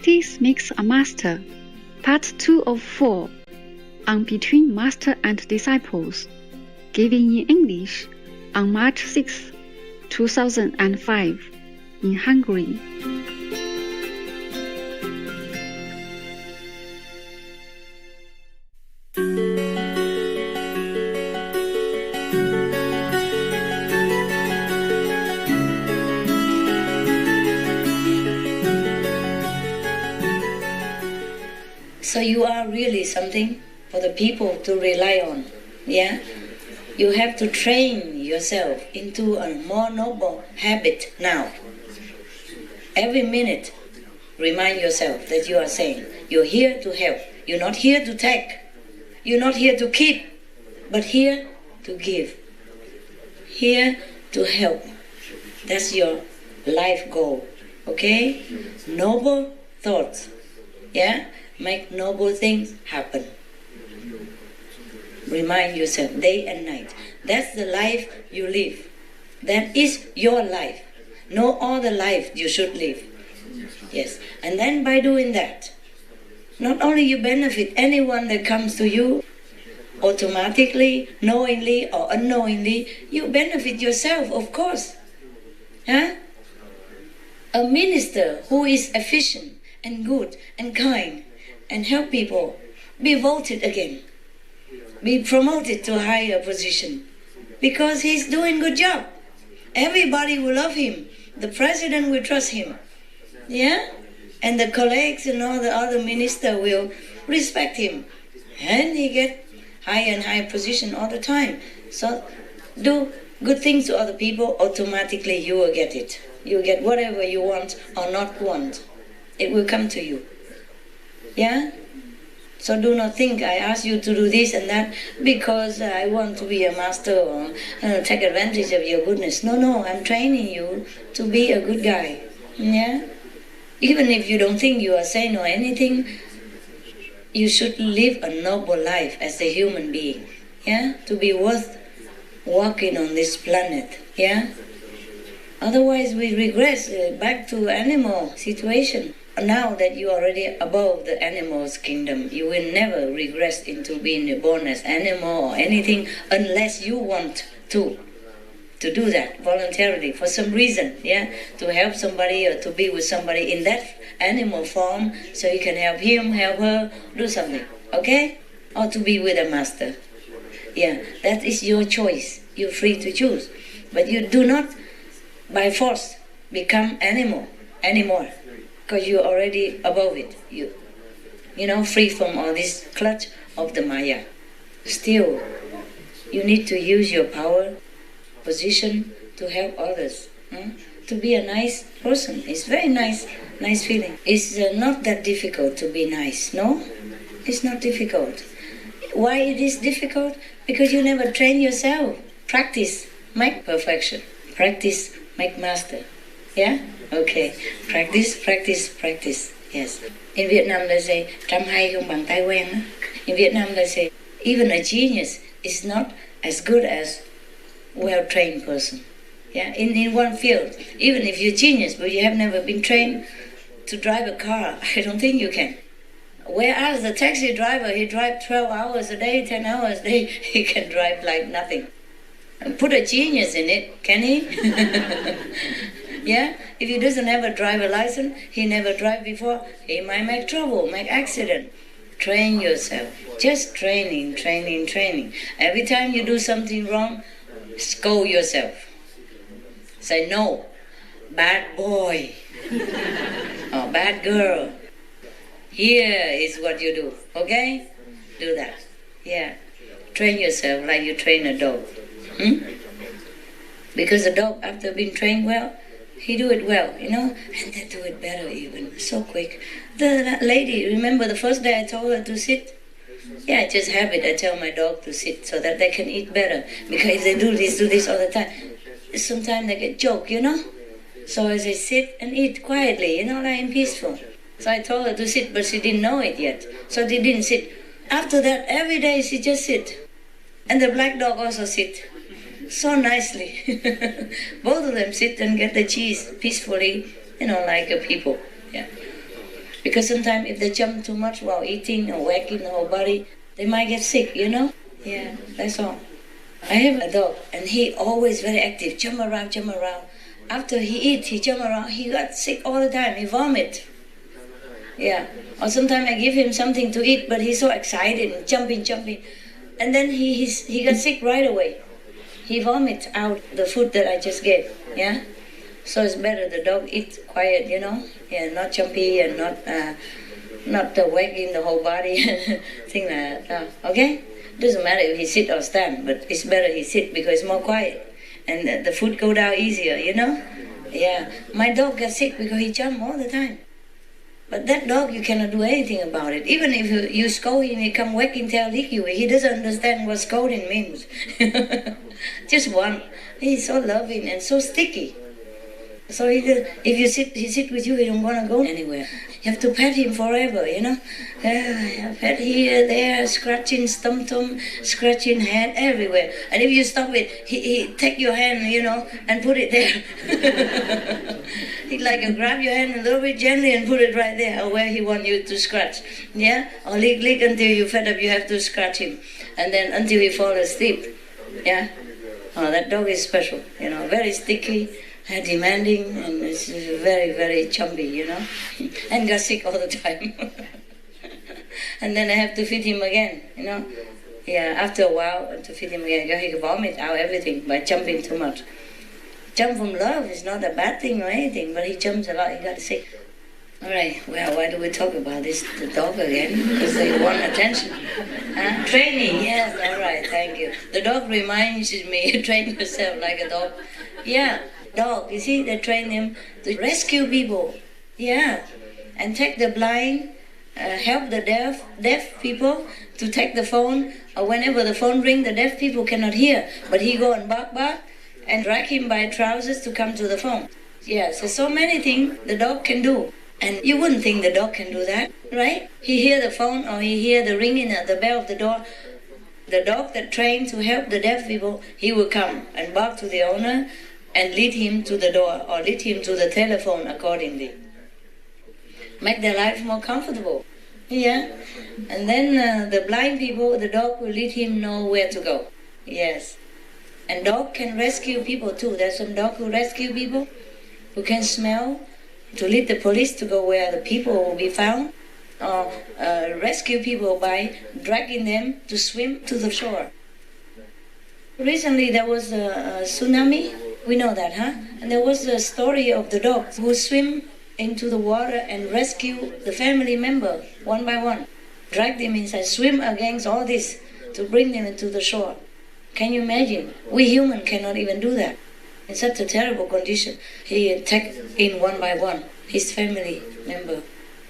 Practice makes a master. Part 2 of 4 on Between Master and Disciples, given in English on March 6, 2005, in Hungary. So you are really something for the people to rely on, yeah? You have to train yourself into a more noble habit now. Every minute, remind yourself that you are saying, you're here to help. You're not here to take. You're not here to keep, but here to give. Here to help. That's your life goal, okay? Noble thoughts, yeah? Make noble things happen. Remind yourself day and night. That's the life you live. That is your life. No other life you should live. Yes. And then by doing that, not only you benefit anyone that comes to you, automatically, knowingly or unknowingly, you benefit yourself, of course. Huh? A minister who is efficient and good and kind and help people, be voted again, be promoted to a higher position, because he's doing good job. Everybody will love him. The president will trust him, yeah, and the colleagues and all the other ministers will respect him, and he get higher and higher position all the time. So do good things to other people, automatically you will get it. You will get whatever you want or not want. It will come to you. Yeah? So do not think I ask you to do this and that because I want to be a master or take advantage of your goodness. No, I'm training you to be a good guy. Yeah? Even if you don't think you are sane or anything, you should live a noble life as a human being. Yeah? To be worth walking on this planet. Yeah? Otherwise we regress back to animal situation. Now that you are already above the animal's kingdom, you will never regress into being born as animal or anything unless you want to do that voluntarily for some reason, yeah, to help somebody or to be with somebody in that animal form, so you can help him, help her, do something, okay? Or to be with a master. Yeah, that is your choice. You're free to choose. But you do not, by force, become animal anymore. Because you're already above it. You know, free from all this clutch of the Maya. Still, you need to use your power, position to help others. To be a nice person. It's very nice feeling. It's not that difficult to be nice, no? It's not difficult. Why it is difficult? Because you never train yourself. Practice, make perfection. Practice, make master. Yeah? Okay. Practice. Yes. In Vietnam they say, Trăm không bằng tay quen. In Vietnam they say, even a genius is not as good as well-trained person. Yeah? In one field. Even if you're genius, but you have never been trained to drive a car, I don't think you can. Whereas the taxi driver, he drives 12 hours a day, 10 hours a day, he can drive like nothing. And put a genius in it, can he? Yeah? If he doesn't have a driver license, he never drive before, he might make trouble, make accident. Train yourself. Just training. Every time you do something wrong, scold yourself. Say no, bad boy, or bad girl. Here is what you do, okay? Do that. Yeah. Train yourself like you train a dog. Because the dog, after being trained well, he do it well, you know, and they do it better even, so quick. The lady, remember the first day I told her to sit? Yeah, just habit, I tell my dog to sit so that they can eat better. Because if they do this all the time, sometimes they get choked, you know? So I say sit and eat quietly, you know, like peaceful. So I told her to sit, but she didn't know it yet. So she didn't sit. After that, every day she just sit. And the black dog also sit. So nicely. Both of them sit and get the cheese peacefully, you know, like a people. Yeah. Because sometimes if they jump too much while eating or whacking the whole body, they might get sick, you know? Yeah, that's all. I have a dog, and he always very active, jump around, jump around. After he eat, he jump around, he got sick all the time, he vomit. Yeah, or sometimes I give him something to eat, but he's so excited and jumping. And then he got sick right away. He vomits out the food that I just gave, yeah? So it's better the dog eat quiet, you know? Yeah, not jumpy and not wagging the whole body, thing like that. Okay? Doesn't matter if he sit or stand, but it's better he sit because it's more quiet. And the food go down easier, you know? Yeah. My dog got sick because he jump all the time. But that dog, you cannot do anything about it. Even if you scold him, he come wagging tail lick you. He doesn't understand what scolding means. Just one. He's so loving and so sticky. So if he sit with you, he don't want to go anywhere. You have to pet him forever, you know. Pet here, there, scratching stump, scratching head, everywhere. And if you stop it, he take your hand, you know, and put it there. He like grab your hand a little bit gently and put it right there where he want you to scratch. Yeah? Or lick until you fed up, you have to scratch him. And then until he fall asleep. Yeah? Oh, that dog is special, you know, very sticky. Demanding, and it's very, very chumpy, you know, and got sick all the time. And then I have to feed him again, you know. Yeah, after a while, to feed him again, he can vomit out everything by jumping too much. Jump from love is not a bad thing or anything, but he jumps a lot, he got sick. All right, well, why do we talk about this, the dog again? Because they want attention. Training, yes, all right, thank you. The dog reminds me, train yourself like a dog. Yeah. Dog, you see, they train them to rescue people, yeah, and take the blind, help the deaf people to take the phone, or whenever the phone rings, the deaf people cannot hear, but he go and bark, and drag him by trousers to come to the phone. Yeah, so many things the dog can do, and you wouldn't think the dog can do that, right? He hear the phone, or he hear the ringing at the bell of the door. The dog that trained to help the deaf people, he will come and bark to the owner, and lead him to the door or lead him to the telephone accordingly. Make their life more comfortable. Yeah. And then the blind people, the dog will lead him know where to go. Yes. And dog can rescue people too. There's some dog who rescue people, who can smell, to lead the police to go where the people will be found, or rescue people by dragging them to swim to the shore. Recently there was a tsunami. We know that, huh? And there was a story of the dog who swim into the water and rescue the family member one by one. Drag them inside, swim against all this to bring them into the shore. Can you imagine? We humans cannot even do that. In such a terrible condition, he take in one by one his family member.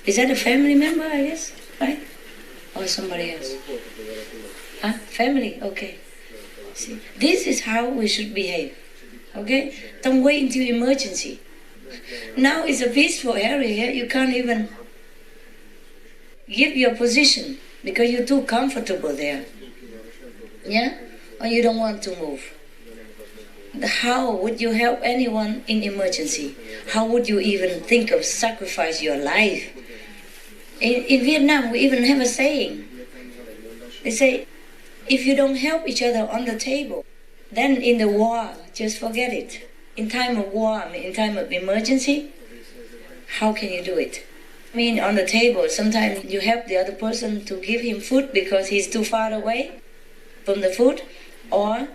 Is that a family member, I guess, right? Or somebody else? Huh? Family, okay. See, this is how we should behave. Okay? Don't wait until emergency. Now it's a peaceful area here. You can't even give your position because you're too comfortable there. Yeah? Or you don't want to move. How would you help anyone in emergency? How would you even think of sacrifice your life? In Vietnam, we even have a saying. They say, if you don't help each other on the table, then in the war, just forget it. In time of war, in time of emergency, how can you do it? I mean, on the table, sometimes you help the other person to give him food because he's too far away from the food, or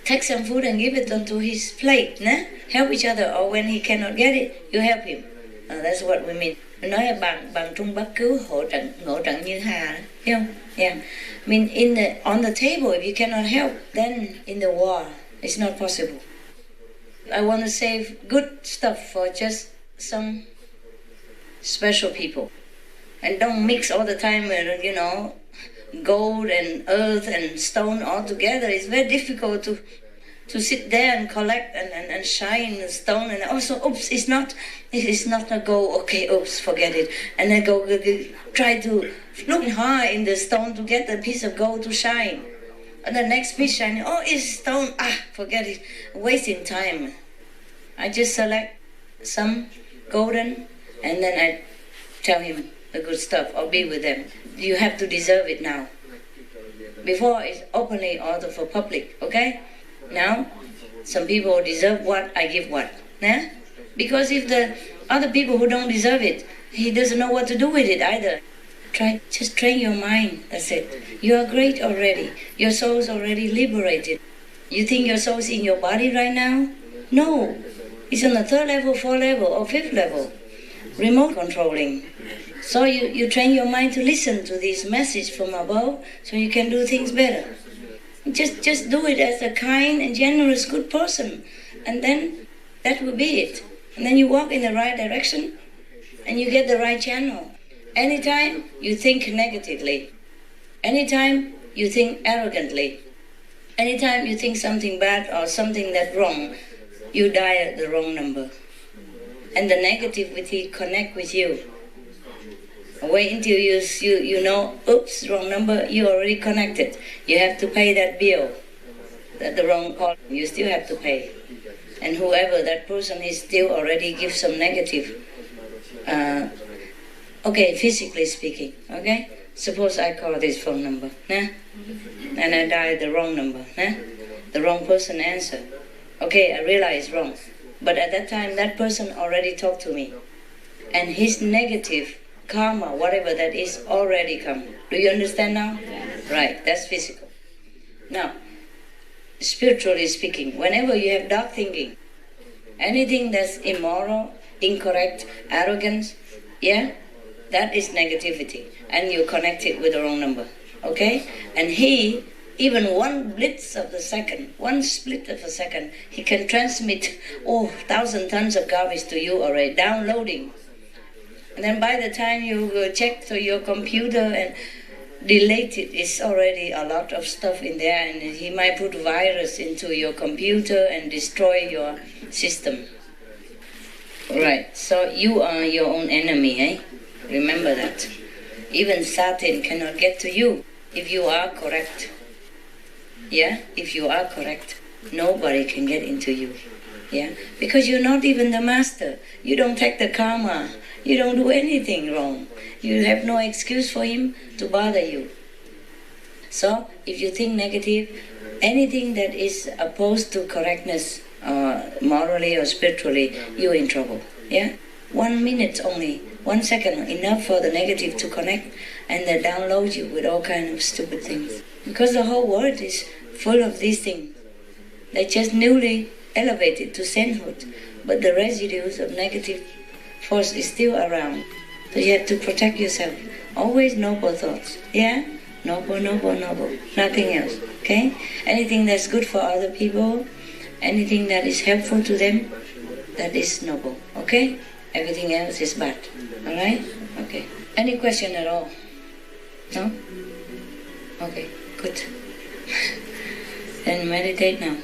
take some food and give it onto his plate. Nah? Help each other, or when he cannot get it, you help him. That's what we mean. Mình nói là bằng trung bất cứu, hỗ trợ như hà, hiểu không? Yeah. I mean, on the table, if you cannot help, then in the war, it's not possible. I want to save good stuff for just some special people. And don't mix all the time, you know, gold and earth and stone all together. It's very difficult to sit there and collect and shine the stone, and also, oops, it's not a gold, okay, oops, forget it. And then go try to look hard in the stone to get a piece of gold to shine. And the next piece shining, oh, it's stone, forget it, wasting time. I just select some golden and then I tell him the good stuff or be with them. You have to deserve it now. Before it's openly ordered for public, okay? Now, some people deserve what, I give what. Yeah? Because if the other people who don't deserve it, he doesn't know what to do with it either. Just train your mind, that's it. You are great already. Your soul is already liberated. You think your soul is in your body right now? No. It's on the 3rd level, 4th level, or 5th level. Remote controlling. So you train your mind to listen to this message from above so you can do things better. Just do it as a kind and generous good person. And then that will be it. And then you walk in the right direction and you get the right channel. Anytime you think negatively, anytime you think arrogantly, anytime you think something bad or something that's wrong, you dial the wrong number. And the negativity connect with you. Wait until you know, oops, wrong number, you already connected. You have to pay that bill, the wrong call, you still have to pay. And whoever that person is still already give some negative, okay, physically speaking, okay? Suppose I call this phone number, nah? And I dial the wrong number, nah? The wrong person answer. Okay, I realize it's wrong. But at that time, that person already talked to me. And his negative karma, whatever that is, already come. Do you understand now? Yes. Right, that's physical. Now, spiritually speaking, whenever you have dark thinking, anything that's immoral, incorrect, arrogance, yeah, that is negativity. And you connect it with the wrong number, okay? And he, even one blitz of a second, one split of a second, he can transmit, 1,000 tons of garbage to you already, downloading. And then by the time you go check to your computer and delete it, it's already a lot of stuff in there, and he might put virus into your computer and destroy your system. Right, so you are your own enemy, eh? Remember that. Even Satan cannot get to you if you are correct. Yeah, if you are correct, nobody can get into you. Yeah, because you're not even the master. You don't take the karma. You don't do anything wrong. You have no excuse for him to bother you. So, if you think negative, anything that is opposed to correctness, morally or spiritually, you're in trouble. Yeah, 1 minute only, 1 second, enough for the negative to connect, and they download you with all kinds of stupid things. Because the whole world is full of these things. They just newly elevated to sainthood, but the residues of negative force is still around. So you have to protect yourself. Always noble thoughts. Yeah? Noble, noble, noble. Nothing else. Okay? Anything that's good for other people, anything that is helpful to them, that is noble. Okay? Everything else is bad. Alright? Okay. Any question at all? No? Okay, good. Then meditate now.